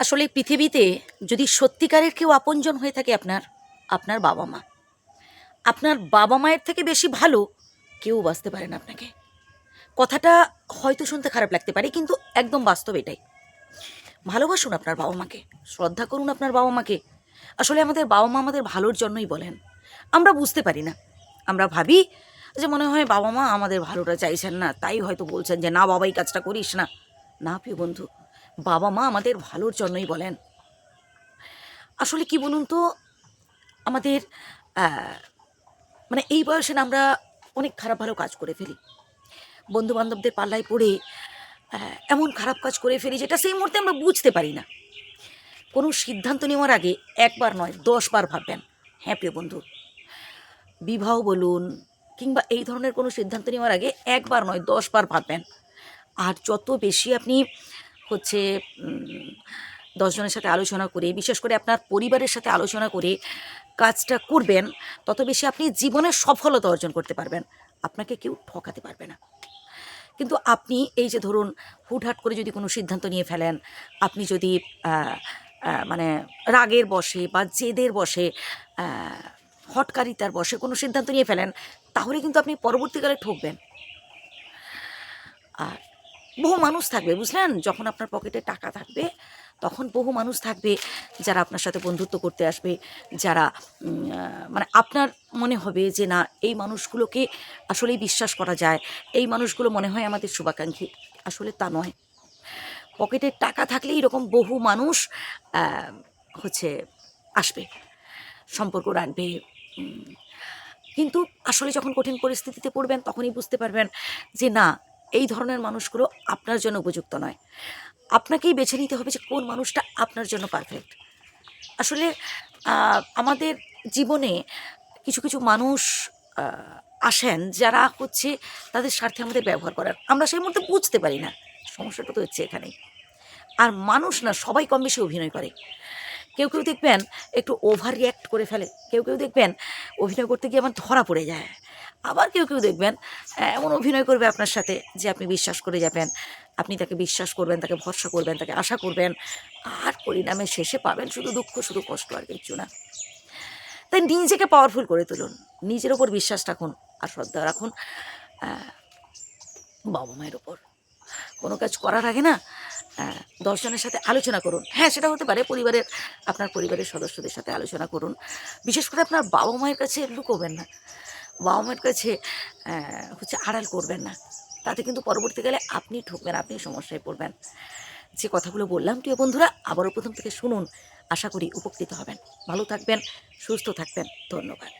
আসলে পৃথিবীতে যদি সত্যিকারের কেউ আপনজন হয়ে থাকে আপনার বাবা মা। আপনার বাবা মায়ের থেকে বেশি ভালো কেউ বাঁচতে পারে না আপনাকে। কথাটা হয়তো শুনতে খারাপ লাগতে পারে, কিন্তু একদম বাস্তব এটাই। ভালোবাসুন আপনার বাবা মাকে, শ্রদ্ধা করুন আপনার বাবা মাকে। আসলে আমাদের বাবা মা আমাদের ভালোর জন্যই বলেন। আমরা বুঝতে পারি না, আমরা ভাবি যে মনে হয় বাবা মা আমাদের ভালোটা চাইছেন না, তাই হয়তো বলছেন যে না বাবা এই কাজটা করিস না। না প্রিয় বন্ধু, বাবা মা আমাদের ভালোর জন্যই বলেন। আসলে কি বলুন তো, আমাদের মানে এই বয়সে না আমরা অনেক খারাপ ভালো কাজ করে ফেলি। বন্ধুবান্ধবদের পাল্লায় পড়ে এমন খারাপ কাজ করে ফেলি যেটা সেই মুহূর্তে আমরা বুঝতে পারি না। কোনো সিদ্ধান্ত নেওয়ার আগে একবার নয় 10 বার ভাববেন। হ্যাঁ প্রিয় বন্ধু, বিবাহ বলুন কিংবা এই ধরনের কোনো সিদ্ধান্ত নেওয়ার আগে একবার নয় 10 বার ভাববেন। আর যত বেশি আপনি হচ্ছে 10 জনের সাথে আলোচনা করে, বিশেষ করে আপনার পরিবারের সাথে আলোচনা করে কাজটা করবেন, তত বেশি আপনি জীবনে সফলতা অর্জন করতে পারবেন। আপনাকে কেউ ঠকাতে পারবে না। কিন্তু আপনি এই যে ধরুন হুটহাট করে যদি কোনো সিদ্ধান্ত নিয়ে ফেলেন, আপনি যদি মানে রাগের বশে বা জেদের বশে, হঠকারিতার বশে কোনো সিদ্ধান্ত নিয়ে ফেলেন, তাহলে কিন্তু আপনি পরবর্তীকালে ঠকবেন। আর বহু মানুষ থাকবে বুঝলেন, যখন আপনার পকেটে টাকা থাকবে তখন বহু মানুষ থাকবে যারা আপনার সাথে বন্ধুত্ব করতে আসবে, যারা মানে আপনার মনে হবে যে না এই মানুষগুলোকে আসলেই বিশ্বাস করা যায়, এই মানুষগুলো মনে হয় আমাদের শুভাকাঙ্ক্ষী। আসলে তা নয়। পকেটে টাকা থাকলে এরকম বহু মানুষ হচ্ছে আসবে, সম্পর্ক রাখবে। কিন্তু আসলে যখন কঠিন পরিস্থিতিতে পড়বেন তখনই বুঝতে পারবেন যে না, এই ধরনের মানুষগুলো আপনার জন্য উপযুক্ত নয়। আপনাকেই বেছে নিতে হবে যে কোন মানুষটা আপনার জন্য পারফেক্ট। আসলে আমাদের জীবনে কিছু কিছু মানুষ আসেন যারা হচ্ছে তাদের স্বার্থে আমাদের ব্যবহার করার, আমরা সেই মুহূর্তে বুঝতে পারি না। সমস্যাটা তো হচ্ছে এখানেই। আর মানুষ না সবাই কম বেশি অভিনয় করে। কেউ কেউ দেখবেন একটু ওভার রিয়্যাক্ট করে ফেলে, কেউ কেউ দেখবেন অভিনয় করতে গিয়ে আমার ধরা পড়ে যায়। আবার কেউ কেউ দেখবেন এমন অভিনয় করবে আপনার সাথে যে আপনি বিশ্বাস করে যাবেন, আপনি তাকে বিশ্বাস করবেন, তাকে ভরসা করবেন, তাকে আশা করবেন, আর পরিণামে শেষে পাবেন শুধু দুঃখ, শুধু কষ্ট, আর কিছু না। তাই নিজেকে পাওয়ারফুল করে তুলুন, নিজের ওপর বিশ্বাস রাখুন, আর শ্রদ্ধা রাখুন বাবা মায়ের ওপর। কোনো কাজ করার আগে না 10 জনের সাথে আলোচনা করুন। হ্যাঁ, সেটা হতে পারে আপনার পরিবারের সদস্যদের সাথে আলোচনা করুন। বিশেষ করে আপনার বাবা মায়ের কাছে লুকোবেন না। বাবা মায়ের কাছে হচ্ছে আড়াল করবেন না। তাতে কিন্তু পরবর্তীকালে আপনি ঠকবেন, আপনি সমস্যায় পড়বেন। যে কথাগুলো বললাম প্রিয় বন্ধুরা, আবারও প্রথম থেকে শুনুন। আশা করি উপকৃত হবেন। ভালো থাকবেন, সুস্থ থাকবেন। ধন্যবাদ।